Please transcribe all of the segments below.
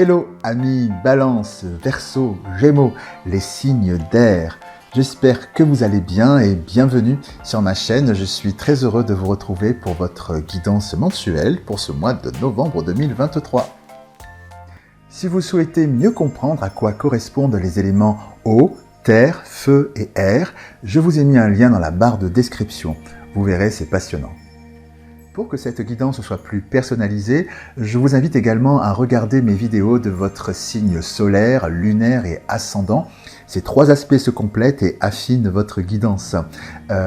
Hello amis Balance, Verseau, Gémeaux, les signes d'air. J'espère que vous allez bien et bienvenue sur ma chaîne. Je suis très heureux de vous retrouver pour votre guidance mensuelle pour ce mois de novembre 2023. Si vous souhaitez mieux comprendre à quoi correspondent les éléments eau, terre, feu et air, je vous ai mis un lien dans la barre de description. Vous verrez, c'est passionnant. Pour que cette guidance soit plus personnalisée, je vous invite également à regarder mes vidéos de votre signe solaire, lunaire et ascendant. Ces trois aspects se complètent et affinent votre guidance.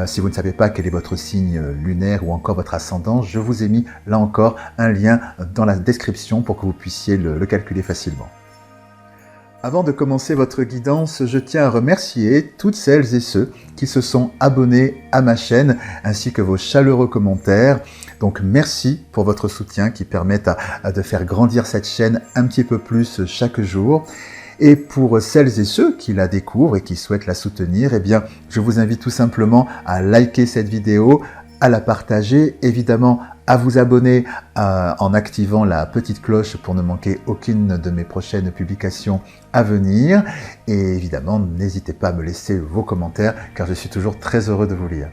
Si vous ne savez pas quel est votre signe lunaire ou encore votre ascendant, je vous ai mis là encore un lien dans la description pour que vous puissiez le calculer facilement. Avant de commencer votre guidance, je tiens à remercier toutes celles et ceux qui se sont abonnés à ma chaîne ainsi que vos chaleureux commentaires. Donc merci pour votre soutien qui permet de faire grandir cette chaîne un petit peu plus chaque jour. Et pour celles et ceux qui la découvrent et qui souhaitent la soutenir, eh bien, je vous invite tout simplement à liker cette vidéo, à la partager, évidemment à vous abonner en activant la petite cloche pour ne manquer aucune de mes prochaines publications à venir. Et évidemment, n'hésitez pas à me laisser vos commentaires car je suis toujours très heureux de vous lire.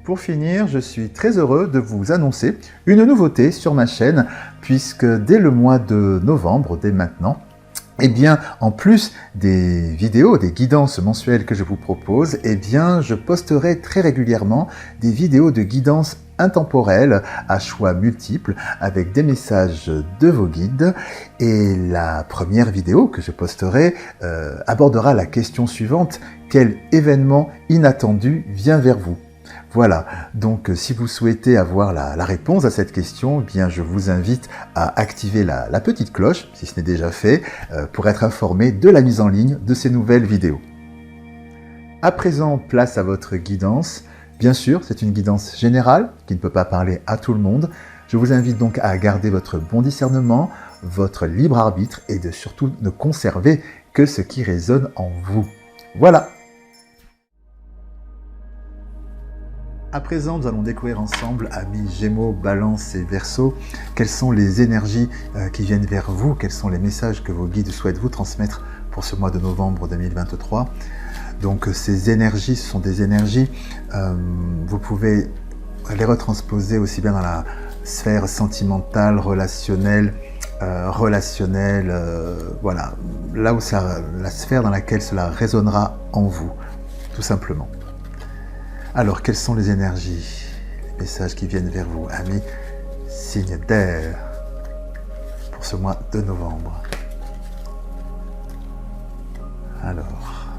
Pour finir, je suis très heureux de vous annoncer une nouveauté sur ma chaîne puisque dès le mois de novembre, dès maintenant, eh bien, en plus des vidéos, des guidances mensuelles que je vous propose, eh bien, je posterai très régulièrement des vidéos de guidance intemporelle à choix multiples avec des messages de vos guides. Et la première vidéo que je posterai abordera la question suivante: quel événement inattendu vient vers vous ? Voilà, donc si vous souhaitez avoir la réponse à cette question, eh bien je vous invite à activer la petite cloche, si ce n'est déjà fait, pour être informé de la mise en ligne de ces nouvelles vidéos. À présent, place à votre guidance. Bien sûr, c'est une guidance générale qui ne peut pas parler à tout le monde. Je vous invite donc à garder votre bon discernement, votre libre arbitre et de surtout ne conserver que ce qui résonne en vous. Voilà. À présent, nous allons découvrir ensemble, amis Gémeaux, Balance et Verseau, quelles sont les énergies qui viennent vers vous, quels sont les messages que vos guides souhaitent vous transmettre pour ce mois de novembre 2023. Donc ces énergies, ce sont des énergies, vous pouvez les retransposer aussi bien dans la sphère sentimentale, relationnelle, voilà, là où la sphère dans laquelle cela résonnera en vous, tout simplement. Alors, quelles sont les énergies, les messages qui viennent vers vous, amis signes d'air, pour ce mois de novembre? Alors,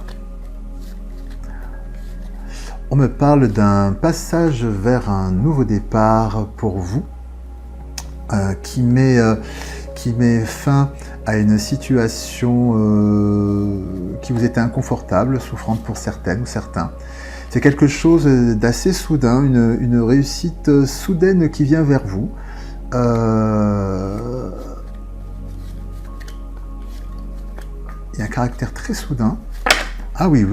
on me parle d'un passage vers un nouveau départ pour vous, qui met fin à une situation qui vous était inconfortable, souffrante pour certaines ou certains. C'est quelque chose d'assez soudain, une réussite soudaine qui vient vers vous. Il y a un caractère très soudain. Ah oui,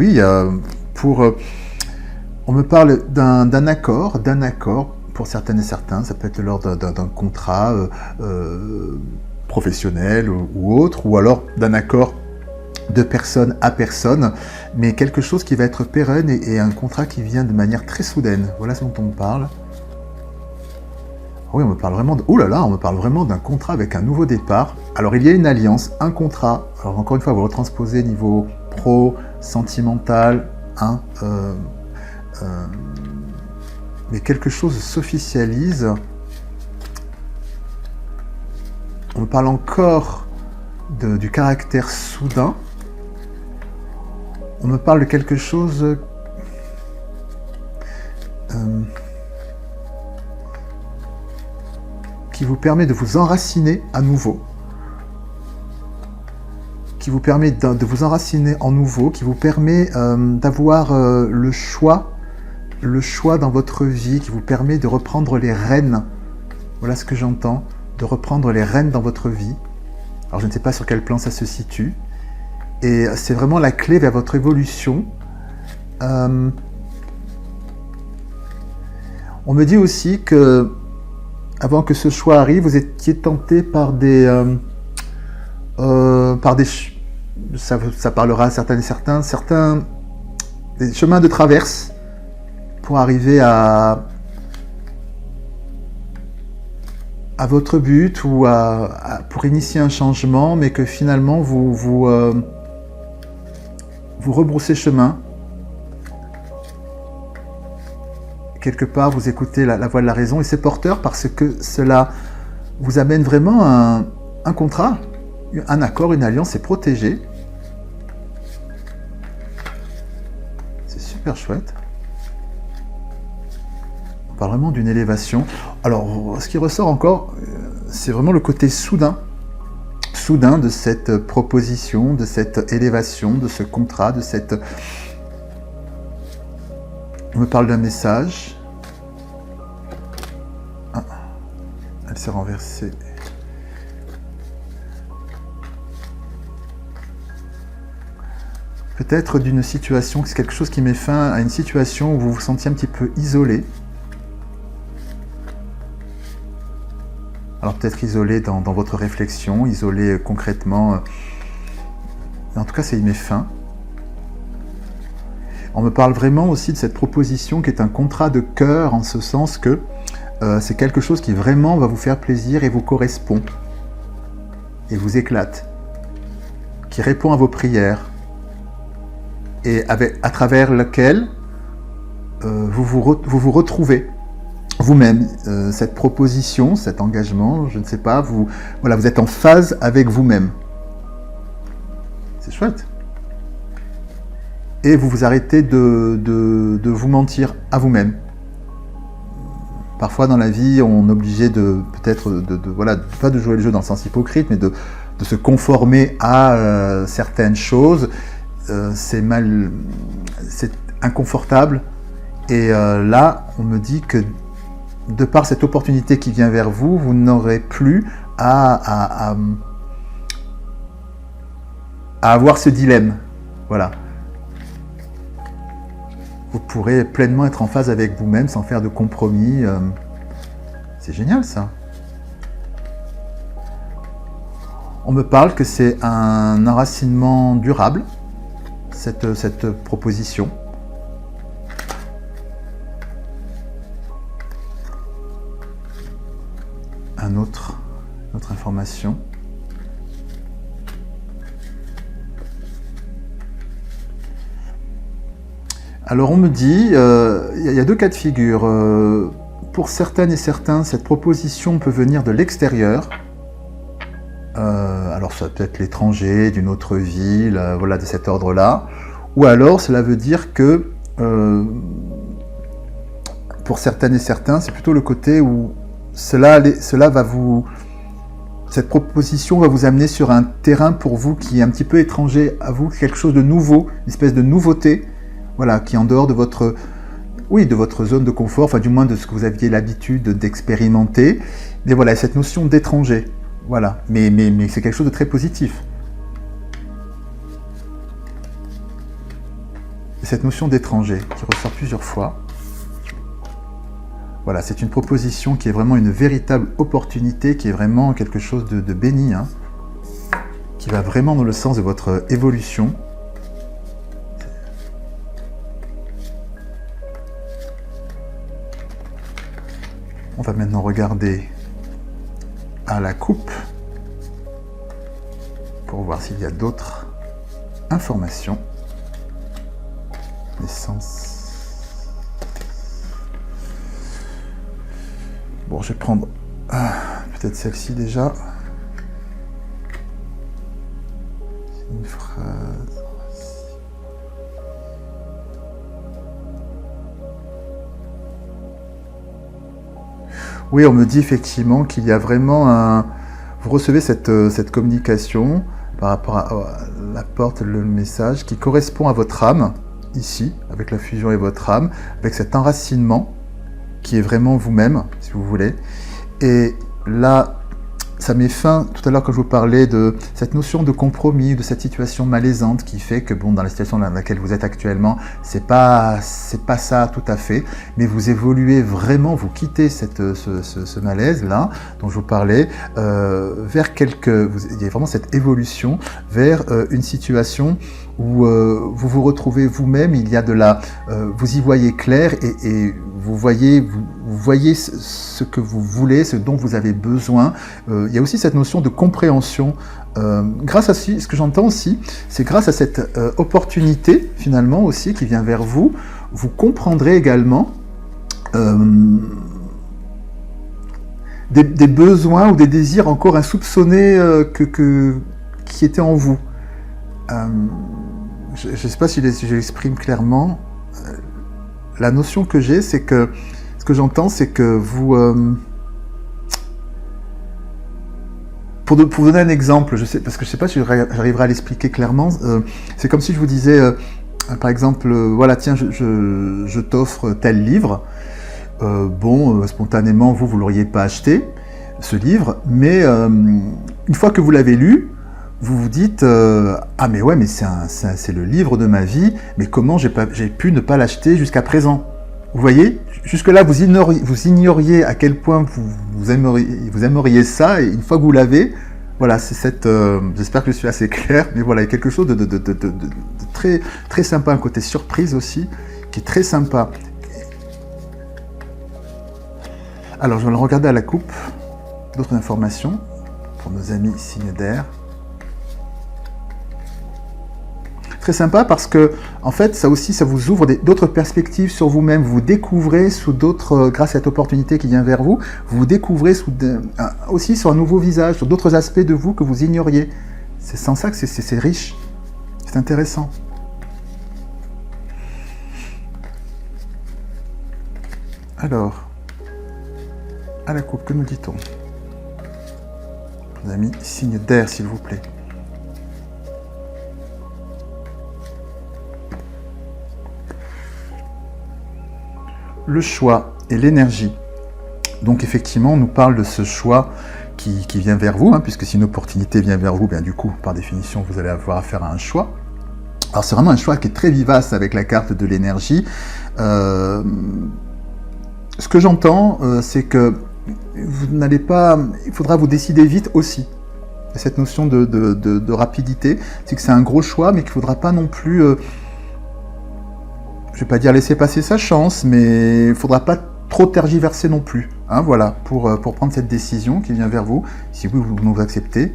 on me parle d'un accord pour certaines et certains. Ça peut être lors d'un contrat professionnel ou autre, ou alors d'un accord de personne à personne, mais quelque chose qui va être pérenne et un contrat qui vient de manière très soudaine. Voilà ce dont on me parle. Oui, on me parle vraiment on me parle vraiment d'un contrat avec un nouveau départ. Alors il y a une alliance, un contrat. Alors encore une fois, vous retransposez niveau pro, sentimental, mais quelque chose s'officialise. On me parle encore du caractère soudain. On me parle de quelque chose qui vous permet de vous enraciner à nouveau, qui vous permet de vous enraciner en nouveau, qui vous permet d'avoir le choix dans votre vie, qui vous permet de reprendre les rênes. Voilà ce que j'entends, de reprendre les rênes dans votre vie. Alors je ne sais pas sur quel plan ça se situe. Et c'est vraiment la clé vers votre évolution. On me dit aussi que, avant que ce choix arrive, vous étiez tenté par des par ça parlera à certains et certains des chemins de traverse pour arriver à votre but ou pour initier un changement, mais que finalement vous rebroussez chemin. Quelque part, vous écoutez la voix de la raison, et c'est porteur parce que cela vous amène vraiment un contrat, un accord, une alliance, c'est protégé. C'est super chouette. On parle vraiment d'une élévation. Alors, ce qui ressort encore, c'est vraiment le côté soudain de cette proposition, de cette élévation, de ce contrat, de cette... On me parle d'un message. Ah, elle s'est renversée. Peut-être d'une situation, c'est quelque chose qui met fin à une situation où vous vous sentiez un petit peu isolé. Alors peut-être isolé dans votre réflexion, isolé concrètement. En tout cas, ça y met fin. On me parle vraiment aussi de cette proposition qui est un contrat de cœur, en ce sens que c'est quelque chose qui vraiment va vous faire plaisir et vous correspond, et vous éclate, qui répond à vos prières, et à travers lequel vous vous retrouvez vous-même. Cette proposition, cet engagement, je ne sais pas, vous êtes en phase avec vous-même. C'est chouette. Et vous vous arrêtez de vous mentir à vous-même. Parfois dans la vie, on est obligé peut-être pas de jouer le jeu dans le sens hypocrite, mais de se conformer à certaines choses. C'est inconfortable. Et là, on me dit que de par cette opportunité qui vient vers vous, vous n'aurez plus à avoir ce dilemme. Voilà. Vous pourrez pleinement être en phase avec vous-même sans faire de compromis. C'est génial, ça. On me parle que c'est un enracinement durable, cette proposition. Autre information. Alors on me dit, il y a deux cas de figure. Pour certaines et certains, cette proposition peut venir de l'extérieur. Alors ça peut être l'étranger, d'une autre ville, de cet ordre-là. Ou alors cela veut dire que pour certaines et certains, c'est plutôt le côté où cette proposition va vous amener sur un terrain pour vous qui est un petit peu étranger à vous, quelque chose de nouveau, une espèce de nouveauté, qui est en dehors de votre zone de confort, enfin du moins de ce que vous aviez l'habitude d'expérimenter. Mais voilà, cette notion d'étranger, mais c'est quelque chose de très positif. Et cette notion d'étranger qui ressort plusieurs fois. Voilà, c'est une proposition qui est vraiment une véritable opportunité, qui est vraiment quelque chose de béni, qui va vraiment dans le sens de votre évolution. On va maintenant regarder à la coupe pour voir s'il y a d'autres informations. Naissance. Bon, je vais prendre peut-être celle-ci déjà. C'est une phrase. Oui, on me dit effectivement qu'il y a vraiment vous recevez cette communication par rapport à la porte, le message qui correspond à votre âme, ici, avec la fusion et votre âme, avec cet enracinement qui est vraiment vous-même, si vous voulez. Et là, ça met fin, tout à l'heure quand je vous parlais de cette notion de compromis, de cette situation malaisante qui fait que, bon, dans la situation dans laquelle vous êtes actuellement, c'est pas ça tout à fait, mais vous évoluez vraiment, vous quittez ce malaise-là, dont je vous parlais, vers il y a vraiment cette évolution vers une situation où vous vous retrouvez vous-même, il y a vous y voyez clair et vous voyez ce que vous voulez, ce dont vous avez besoin. Il y a aussi cette notion de compréhension. Grâce à ce que j'entends aussi, c'est grâce à cette opportunité finalement aussi qui vient vers vous, vous comprendrez également des besoins ou des désirs encore insoupçonnés qui étaient en vous. Je ne sais pas si je l'exprime clairement. La notion que j'ai, c'est que ce que j'entends, c'est que vous... Pour vous donner un exemple, parce que je ne sais pas si j'arriverai à l'expliquer clairement, c'est comme si je vous disais, par exemple, voilà, tiens, je t'offre tel livre. Spontanément, vous ne l'auriez pas acheté, ce livre, mais une fois que vous l'avez lu, vous vous dites ah mais ouais, mais c'est le livre de ma vie, mais comment j'ai pu ne pas l'acheter jusqu'à présent? Vous voyez, jusque-là vous ignoriez à quel point vous aimeriez ça, et une fois que vous l'avez, voilà, c'est j'espère que je suis assez clair, mais voilà, il y a quelque chose de très, très sympa, un côté surprise aussi, qui est très sympa. Alors je vais regarder à la coupe d'autres informations pour nos amis signes d'air. Très sympa parce que, en fait, ça aussi, ça vous ouvre d'autres perspectives sur vous-même. Vous découvrez sous d'autres, grâce à cette opportunité qui vient vers vous, vous découvrez aussi sur un nouveau visage, sur d'autres aspects de vous que vous ignoriez. C'est sans ça que c'est riche. C'est intéressant. Alors, à la coupe, que nous dit-on? Les amis, signe d'air, s'il vous plaît. Le choix et l'énergie. Donc effectivement, on nous parle de ce choix qui vient vers vous, puisque si une opportunité vient vers vous, bien du coup, par définition, vous allez avoir affaire à un choix. Alors c'est vraiment un choix qui est très vivace avec la carte de l'énergie. Ce que j'entends, c'est que il faudra vous décider vite aussi. Cette notion de rapidité, c'est que c'est un gros choix, mais qu'il ne faudra pas non plus... je ne vais pas dire laisser passer sa chance, mais il ne faudra pas trop tergiverser non plus. Voilà, pour prendre cette décision qui vient vers vous, si vous nous acceptez.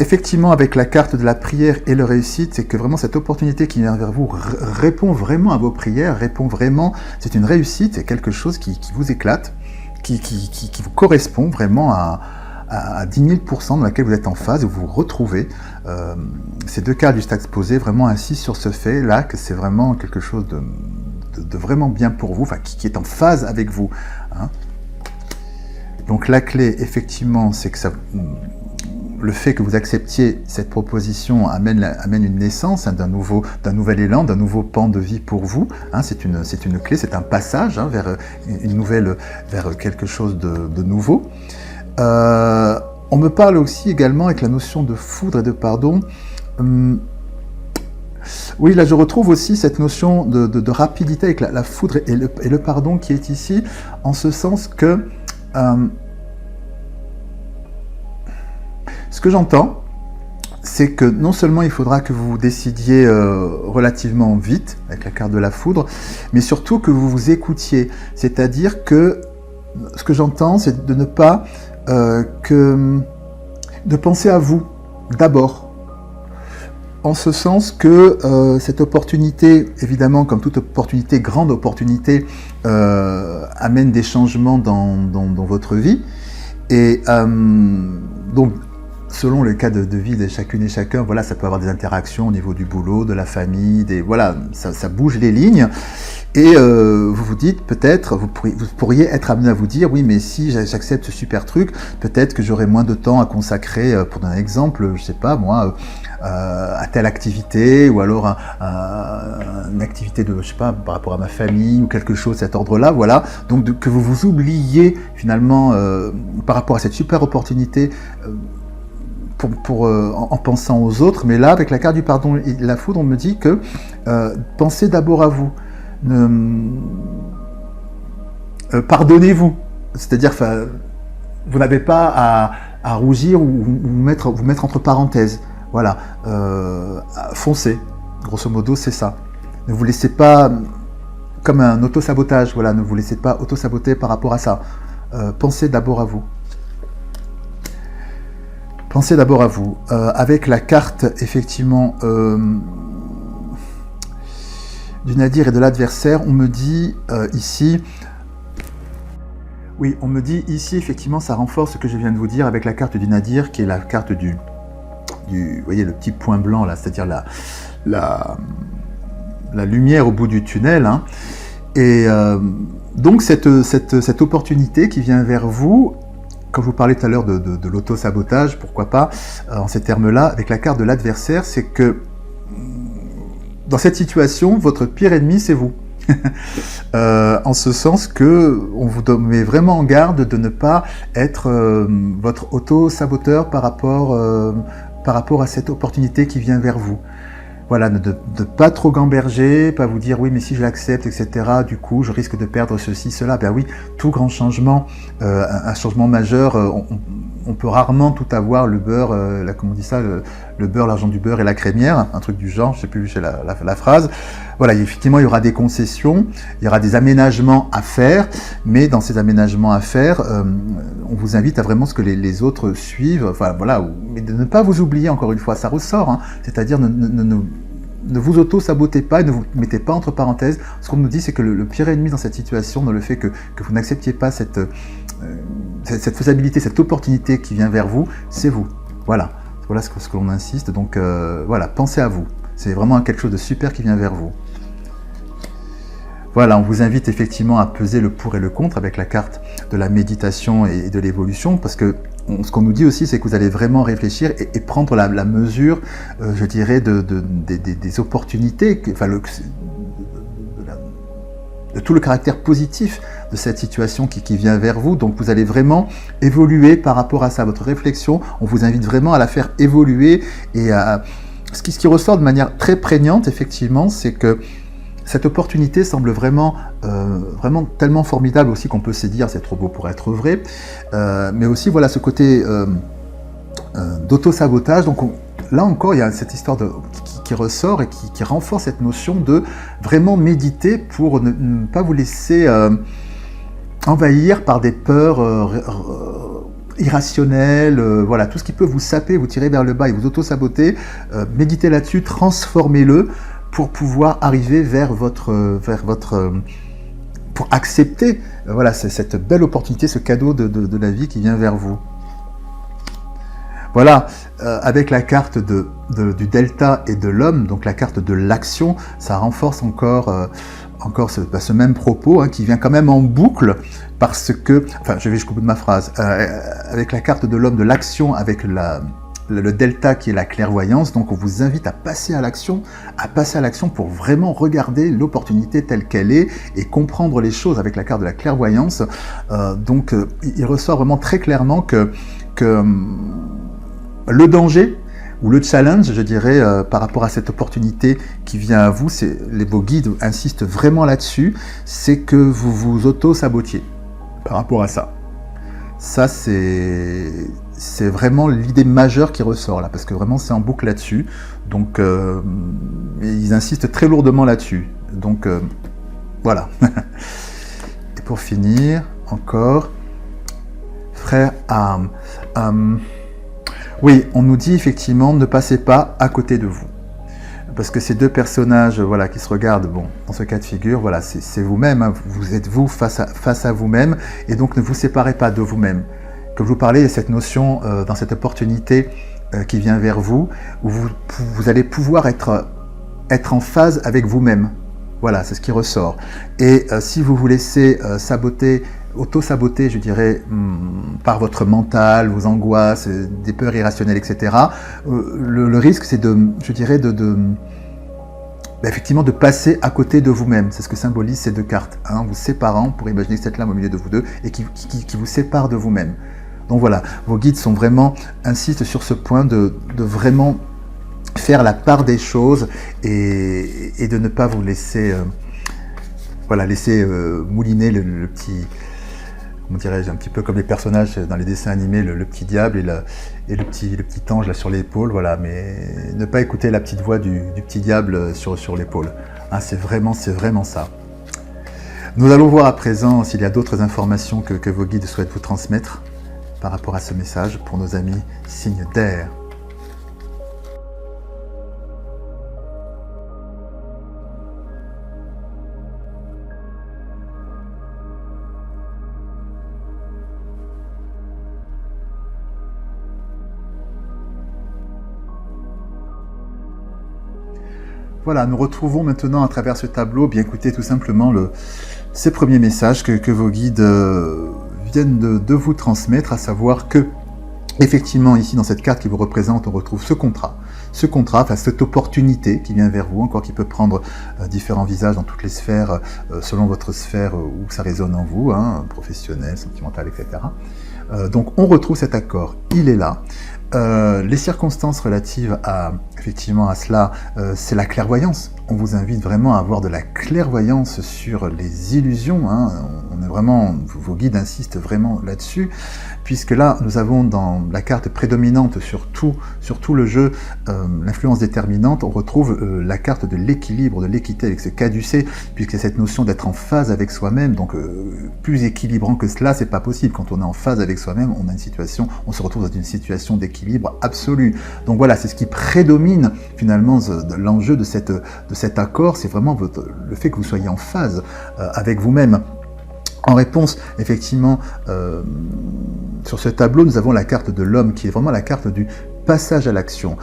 Effectivement, avec la carte de la prière et la réussite, c'est que vraiment cette opportunité qui vient vers vous répond vraiment à vos prières, c'est une réussite, c'est quelque chose qui vous éclate, qui vous correspond vraiment à 10 000% dans laquelle vous êtes en phase, où vous vous retrouvez. Ces deux cartes juste exposées vraiment insistent sur ce fait-là, que c'est vraiment quelque chose de vraiment bien pour vous, qui est en phase avec vous. Donc la clé, effectivement, c'est que le fait que vous acceptiez cette proposition amène une naissance d'un nouvel élan, d'un nouveau pan de vie pour vous. C'est une clé, c'est un passage vers quelque chose de nouveau. On me parle aussi également avec la notion de foudre et de pardon. Oui, là je retrouve aussi cette notion de rapidité avec la foudre et le pardon qui est ici, en ce sens que ce que j'entends, c'est que non seulement il faudra que vous vous décidiez relativement vite avec la carte de la foudre, mais surtout que vous vous écoutiez. C'est-à-dire que ce que j'entends, c'est de ne pas de penser à vous d'abord. En ce sens que cette opportunité, évidemment, comme toute opportunité, grande opportunité, amène des changements dans votre vie. Et donc, selon les cas de vie de chacune et chacun, voilà, ça peut avoir des interactions au niveau du boulot, de la famille, voilà, ça bouge les lignes. Et vous vous dites peut-être, vous pourriez être amené à vous dire, oui, mais si j'accepte ce super truc, peut-être que j'aurai moins de temps à consacrer, pour donner un exemple, je sais pas moi, à telle activité, ou alors une activité de, je sais pas, par rapport à ma famille, ou quelque chose de cet ordre-là, voilà. Donc que vous vous oubliez finalement par rapport à cette super opportunité. En pensant aux autres, mais là, avec la carte du pardon et la foudre, on me dit que pensez d'abord à vous. Pardonnez-vous. C'est-à-dire, vous n'avez pas à rougir ou vous mettre entre parenthèses. Voilà. Foncez. Grosso modo, c'est ça. Ne vous laissez pas, comme un auto-sabotage, voilà, ne vous laissez pas auto-saboter par rapport à ça. Pensez d'abord à vous. Pensez d'abord à vous. Avec la carte, effectivement, du nadir et de l'adversaire, on me dit ici... Oui, on me dit ici, effectivement, ça renforce ce que je viens de vous dire avec la carte du nadir, qui est la carte du vous voyez, le petit point blanc, là, c'est-à-dire la lumière au bout du tunnel. Hein. Et donc, cette opportunité qui vient vers vous... Quand je vous parlais tout à l'heure de l'auto-sabotage, pourquoi pas, en ces termes-là, avec la carte de l'adversaire, c'est que dans cette situation, votre pire ennemi, c'est vous. En ce sens que on vous met vraiment en garde de ne pas être votre auto-saboteur par rapport à cette opportunité qui vient vers vous. Voilà, de pas trop gamberger, pas vous dire oui mais si je l'accepte, etc. Du coup je risque de perdre ceci, cela. Ben oui, tout grand changement, un changement majeur, on peut rarement tout avoir, le beurre, comment on dit ça, le beurre, l'argent du beurre et la crémière, un truc du genre, je sais plus, j'ai la phrase. Voilà, effectivement il y aura des concessions, il y aura des aménagements à faire, mais dans ces aménagements à faire, on vous invite à vraiment ce que les autres suivent, enfin voilà, mais de ne pas vous oublier encore une fois, ça ressort, hein, c'est-à-dire ne vous auto-sabotez pas et ne vous mettez pas entre parenthèses. Ce qu'on nous dit, c'est que le pire ennemi dans cette situation, dans le fait que vous n'acceptiez pas cette faisabilité, cette opportunité qui vient vers vous, c'est vous. Voilà ce que l'on insiste. Donc voilà, pensez à vous. C'est vraiment quelque chose de super qui vient vers vous. Voilà, on vous invite effectivement à peser le pour et le contre avec la carte de la méditation et de l'évolution, parce que ce qu'on nous dit aussi, c'est que vous allez vraiment réfléchir et prendre la mesure, je dirais, des opportunités, enfin, de tout le caractère positif de cette situation qui vient vers vous. Donc vous allez vraiment évoluer par rapport à ça. Votre réflexion, on vous invite vraiment à la faire évoluer. Et ce qui ressort de manière très prégnante, effectivement, c'est que cette opportunité semble vraiment tellement formidable aussi qu'on peut se dire c'est trop beau pour être vrai, mais aussi voilà ce côté d'auto-sabotage. Donc là encore il y a cette histoire qui ressort et qui renforce cette notion de vraiment méditer pour ne pas vous laisser envahir par des peurs irrationnelles, voilà, tout ce qui peut vous saper, vous tirer vers le bas et vous auto-saboter, méditez là-dessus, transformez-le pour pouvoir arriver vers pour accepter voilà, cette belle opportunité, ce cadeau de la vie qui vient vers vous. Voilà, avec la carte du delta et de l'homme, donc la carte de l'action, ça renforce encore ce même propos, hein, qui vient quand même en boucle, parce que, enfin je vais jusqu'au bout de ma phrase, avec la carte de l'homme de l'action, avec le delta qui est la clairvoyance, donc on vous invite à passer à l'action pour vraiment regarder l'opportunité telle qu'elle est et comprendre les choses avec la carte de la clairvoyance. Donc il ressort vraiment très clairement que le danger ou le challenge, je dirais, par rapport à cette opportunité qui vient à vous, vos guides insistent vraiment là-dessus, c'est que vous vous auto-sabotiez par rapport à ça. Ça, c'est vraiment l'idée majeure qui ressort là, parce que vraiment c'est en boucle là-dessus. Donc ils insistent très lourdement là-dessus. Donc voilà. Et pour finir, encore, frère Arm. Oui, on nous dit effectivement ne passez pas à côté de vous. Parce que ces deux personnages voilà, qui se regardent, bon, dans ce cas de figure, voilà, c'est vous-même, hein, vous êtes vous face à vous-même, et donc ne vous séparez pas de vous-même. que vous parlez de cette notion, dans cette opportunité qui vient vers vous, où vous allez pouvoir être en phase avec vous-même. Voilà, c'est ce qui ressort. Et si vous vous laissez auto-saboter, je dirais, par votre mental, vos angoisses, des peurs irrationnelles, etc., le risque, c'est effectivement de passer à côté de vous-même. C'est ce que symbolisent ces deux cartes, hein, vous séparant, pour imaginer cette lame au milieu de vous deux, et qui vous sépare de vous-même. Donc voilà, vos guides insistent sur ce point de vraiment faire la part des choses et de ne pas vous laisser mouliner le petit, comment dirais-je, un petit peu comme les personnages dans les dessins animés, le petit diable et le petit ange là sur l'épaule, voilà, mais ne pas écouter la petite voix du petit diable sur l'épaule. Hein, c'est vraiment ça. Nous allons voir à présent s'il y a d'autres informations que vos guides souhaitent vous transmettre par rapport à ce message pour nos amis signes d'air. Voilà, nous retrouvons maintenant à travers ce tableau, bien écoutez, tout simplement ces premiers messages que vos guides viennent de vous transmettre, à savoir que, effectivement, ici, dans cette carte qui vous représente, on retrouve ce contrat, enfin, cette opportunité qui vient vers vous, encore qui peut prendre différents visages dans toutes les sphères, selon votre sphère où ça résonne en vous, hein, professionnel, sentimental, etc. Donc, on retrouve cet accord, il est là. Les circonstances relatives effectivement à cela, c'est la clairvoyance. On vous invite vraiment à avoir de la clairvoyance sur les illusions, hein. Vos guides insistent vraiment là-dessus, puisque là, nous avons dans la carte prédominante sur tout le jeu, l'influence déterminante, on retrouve la carte de l'équilibre, de l'équité avec ce caducée, puisqu'il y a cette notion d'être en phase avec soi-même, donc plus équilibrant que cela, c'est pas possible. Quand on est en phase avec soi-même, on se retrouve dans une situation d'équilibre absolu. Donc voilà, c'est ce qui prédomine finalement l'enjeu de cet accord, c'est vraiment le fait que vous soyez en phase avec vous-même. En réponse, effectivement, sur ce tableau, nous avons la carte de l'homme qui est vraiment la carte du passage à l'action,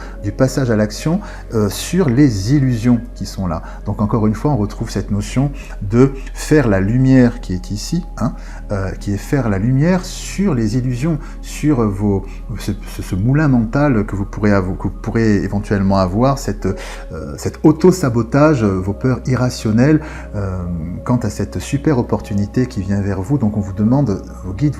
sur les illusions qui sont là. Donc encore une fois, on retrouve cette notion de faire la lumière qui est ici, hein, qui est faire la lumière sur les illusions, sur ce moulin mental que vous pourrez éventuellement avoir, cet auto-sabotage, vos peurs irrationnelles quant à cette super opportunité qui vient vers vous. Donc on vous demande, vos guides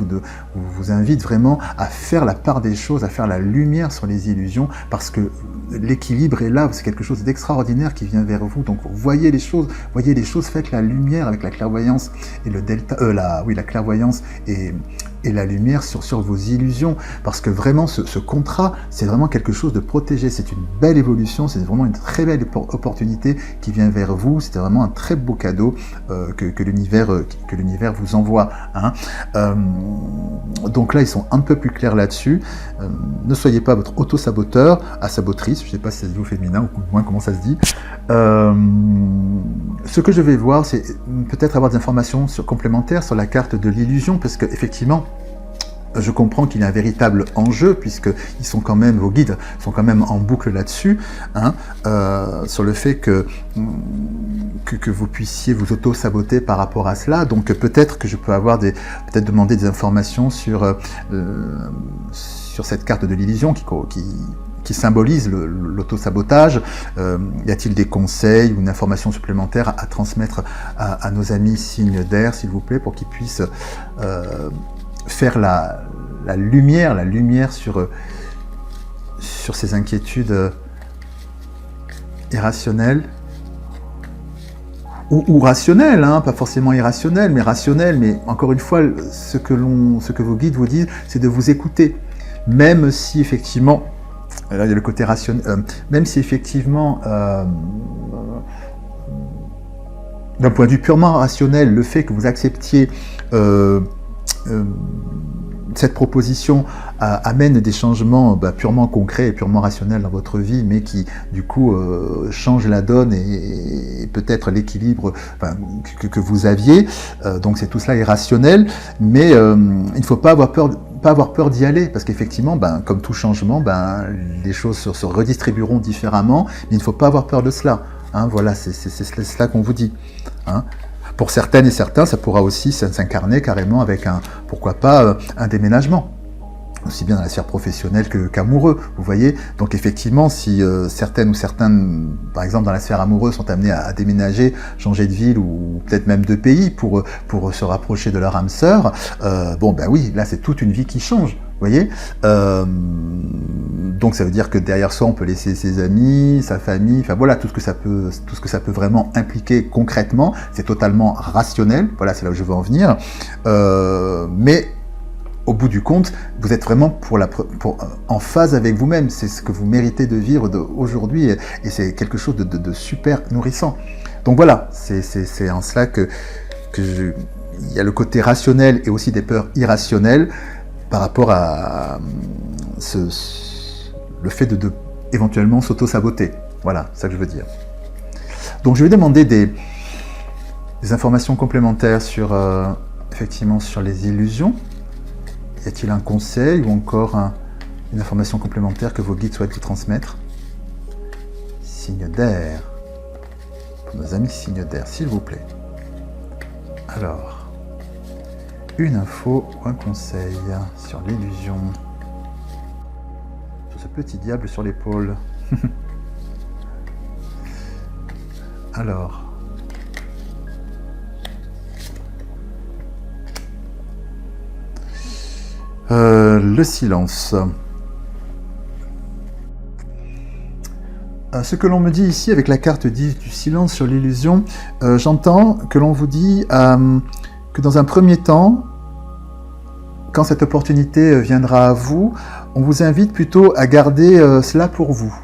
vous invitent vraiment à faire la part des choses, à faire la lumière sur les illusions, parce que l'équilibre est là, c'est quelque chose d'extraordinaire qui vient vers vous. Donc voyez les choses, faites la lumière avec la clairvoyance et la clairvoyance et la lumière sur vos illusions, parce que vraiment ce contrat, c'est vraiment quelque chose de protégé, c'est une belle évolution, c'est vraiment une très belle opportunité qui vient vers vous, c'était vraiment un très beau cadeau que l'univers vous envoie, hein. Donc là, ils sont un peu plus clairs là-dessus. Ne soyez pas votre auto-saboteur, sabotrice, je ne sais pas si ça se dit au féminin, ou moins comment ça se dit. Ce que je vais voir, c'est peut-être avoir des informations complémentaires sur la carte de l'illusion, parce que effectivement, je comprends qu'il y a un véritable enjeu, puisque vos guides sont quand même en boucle là-dessus, hein, sur le fait que vous puissiez vous auto-saboter par rapport à cela. Donc peut-être que je peux demander des informations sur cette carte de l'illusion qui symbolise l'auto-sabotage. Y a-t-il des conseils ou une information supplémentaire à transmettre à nos amis signes d'air, s'il vous plaît, pour qu'ils puissent faire la lumière sur ces inquiétudes irrationnelles ou rationnelles, hein, pas forcément irrationnelles, mais rationnelles. Mais encore une fois, ce que vos guides vous disent, c'est de vous écouter, même si effectivement, là il y a le côté rationnel, même si effectivement d'un point de vue purement rationnel, le fait que vous acceptiez cette proposition amène des changements purement concrets et purement rationnels dans votre vie, mais qui du coup changent la donne et peut-être l'équilibre que vous aviez. Donc tout cela est rationnel, mais il ne faut pas avoir peur pas avoir peur d'y aller, parce qu'effectivement, comme tout changement, les choses se redistribueront différemment, mais il ne faut pas avoir peur de cela. Hein, voilà, c'est cela qu'on vous dit. Hein. Pour certaines et certains, ça pourra aussi s'incarner carrément avec pourquoi pas, un déménagement. Aussi bien dans la sphère professionnelle qu'amoureux, vous voyez. Donc effectivement, si certaines ou certains, par exemple dans la sphère amoureuse, sont amenés à déménager, changer de ville ou peut-être même de pays pour se rapprocher de leur âme sœur, oui, là c'est toute une vie qui change, vous voyez. Donc ça veut dire que derrière soi, on peut laisser ses amis, sa famille, enfin voilà, tout ce que ça peut vraiment impliquer concrètement, c'est totalement rationnel, voilà, c'est là où je veux en venir, mais au bout du compte, vous êtes vraiment en phase avec vous-même. C'est ce que vous méritez de vivre aujourd'hui et c'est quelque chose de super nourrissant. Donc voilà, c'est en cela il y a le côté rationnel et aussi des peurs irrationnelles par rapport à le fait de éventuellement s'auto-saboter. Voilà, c'est ça que je veux dire. Donc je vais demander des informations complémentaires effectivement sur les illusions. Y a-t-il un conseil ou encore une information complémentaire que vos guides souhaitent vous transmettre? Signe d'air. Pour nos amis signes d'air, s'il vous plaît. Alors, une info ou un conseil sur l'illusion. Sur ce petit diable sur l'épaule. Alors. Le silence. Ce que l'on me dit ici avec la carte du silence sur l'illusion, j'entends que l'on vous dit que dans un premier temps, quand cette opportunité viendra à vous, on vous invite plutôt à garder cela pour vous.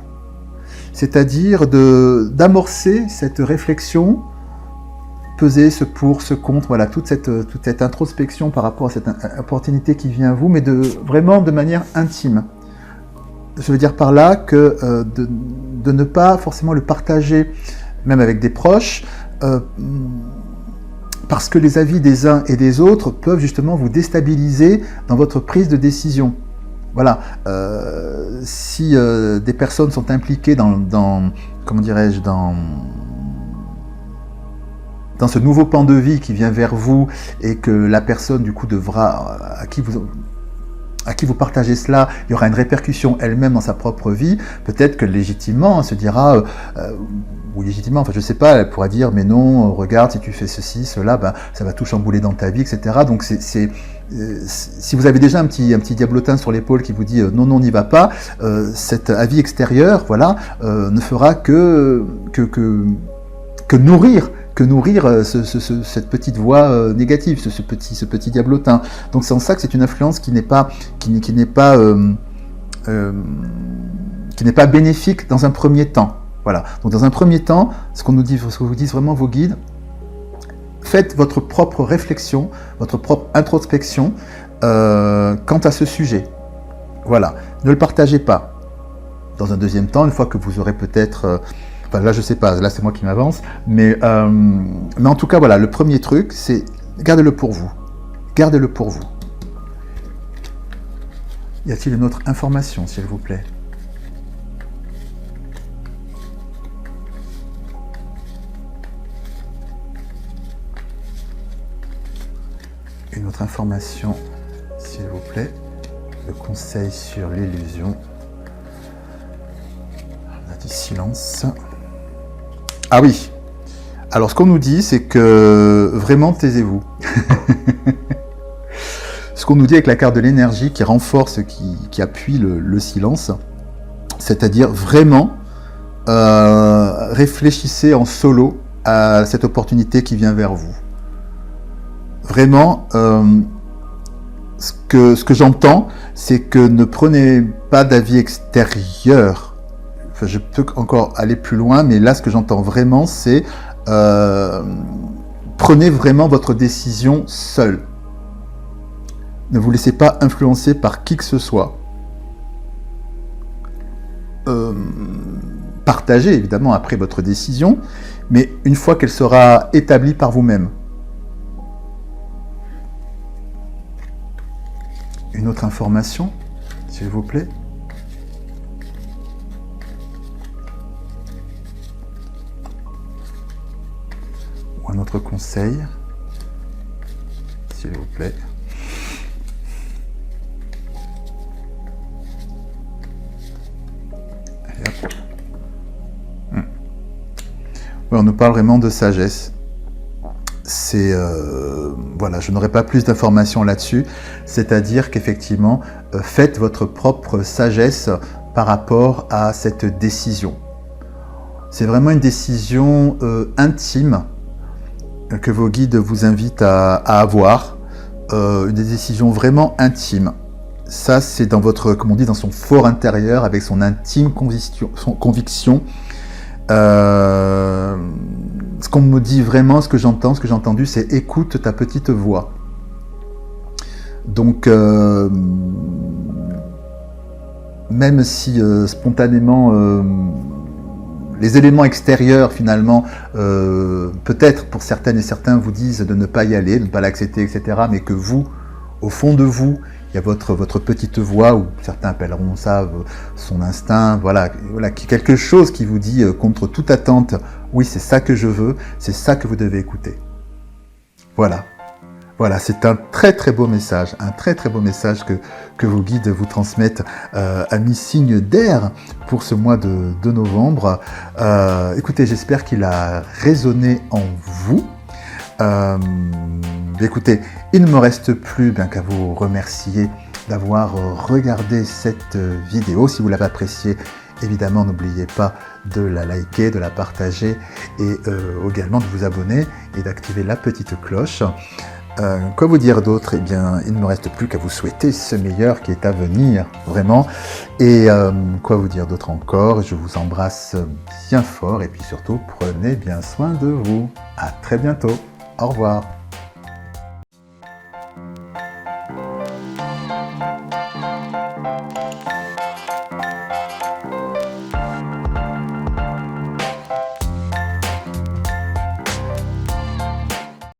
C'est-à-dire d'amorcer cette réflexion, peser ce pour, ce contre, voilà, toute cette introspection par rapport à cette opportunité qui vient à vous, mais vraiment de manière intime. Je veux dire par là que de ne pas forcément le partager, même avec des proches, parce que les avis des uns et des autres peuvent justement vous déstabiliser dans votre prise de décision. Voilà, si des personnes sont impliquées dans comment dirais-je, dans ce nouveau pan de vie qui vient vers vous et que la personne du coup à qui vous partagez cela, il y aura une répercussion elle-même dans sa propre vie, peut-être que légitimement elle se dira, ou légitimement, enfin je sais pas, elle pourra dire mais non, regarde, si tu fais ceci, cela, ça va tout chambouler dans ta vie, etc. Donc si vous avez déjà un petit diablotin sur l'épaule qui vous dit non, n'y va pas, cet avis extérieur, voilà, ne fera que nourrir cette petite voix négative, ce petit diablotin. Donc c'est en ça que c'est une influence qui n'est pas bénéfique dans un premier temps. Voilà. Donc dans un premier temps, ce que vous disent vraiment vos guides, faites votre propre réflexion, votre propre introspection quant à ce sujet. Voilà. Ne le partagez pas. Dans un deuxième temps, une fois que vous aurez peut-être là, je sais pas, là c'est moi qui m'avance, mais en tout cas, voilà, le premier truc, c'est gardez-le pour vous. Gardez-le pour vous. Y a-t-il une autre information, s'il vous plaît? Une autre information, s'il vous plaît. Le conseil sur l'illusion. On a dit silence. Ah oui, alors ce qu'on nous dit, c'est que vraiment taisez-vous. Ce qu'on nous dit avec la carte de l'énergie qui renforce, qui appuie le silence, c'est-à-dire vraiment réfléchissez en solo à cette opportunité qui vient vers vous. Vraiment, ce que j'entends, c'est que ne prenez pas d'avis extérieur. Enfin, je peux encore aller plus loin, mais là, ce que j'entends vraiment, c'est prenez vraiment votre décision seul. Ne vous laissez pas influencer par qui que ce soit. Partagez évidemment après votre décision, mais une fois qu'elle sera établie par vous-même. une autre information, s'il vous plaît? Ou un autre conseil, s'il vous plaît? Et hop. Ouais, on nous parle vraiment de sagesse. C'est voilà, je n'aurai pas plus d'informations là-dessus, c'est-à-dire qu'effectivement, faites votre propre sagesse par rapport à cette décision. C'est vraiment une décision intime que vos guides vous invitent à avoir, une décision vraiment intime. Ça, c'est dans votre, comme on dit, dans son fort intérieur, avec son intime conviction. Ce qu'on me dit vraiment, ce que j'ai entendu, c'est écoute ta petite voix. Donc, même si spontanément, les éléments extérieurs, finalement, peut-être pour certaines et certains vous disent de ne pas y aller, de ne pas l'accepter, etc., mais que vous, au fond de vous, il y a votre petite voix, ou certains appelleront ça son instinct, voilà, quelque chose qui vous dit contre toute attente, oui, c'est ça que je veux, c'est ça que vous devez écouter. Voilà, c'est un très très beau message, que vos guides vous transmettent à mi-signe d'air pour ce mois de novembre. Écoutez, j'espère qu'il a résonné en vous. Écoutez, il ne me reste plus qu'à vous remercier d'avoir regardé cette vidéo. Si vous l'avez appréciée, évidemment, n'oubliez pas de la liker, de la partager et également de vous abonner et d'activer la petite cloche. Quoi vous dire d'autre? Eh bien, il ne me reste plus qu'à vous souhaiter ce meilleur qui est à venir, vraiment. Et quoi vous dire d'autre encore? Je vous embrasse bien fort et puis surtout, prenez bien soin de vous. À très bientôt. Au revoir.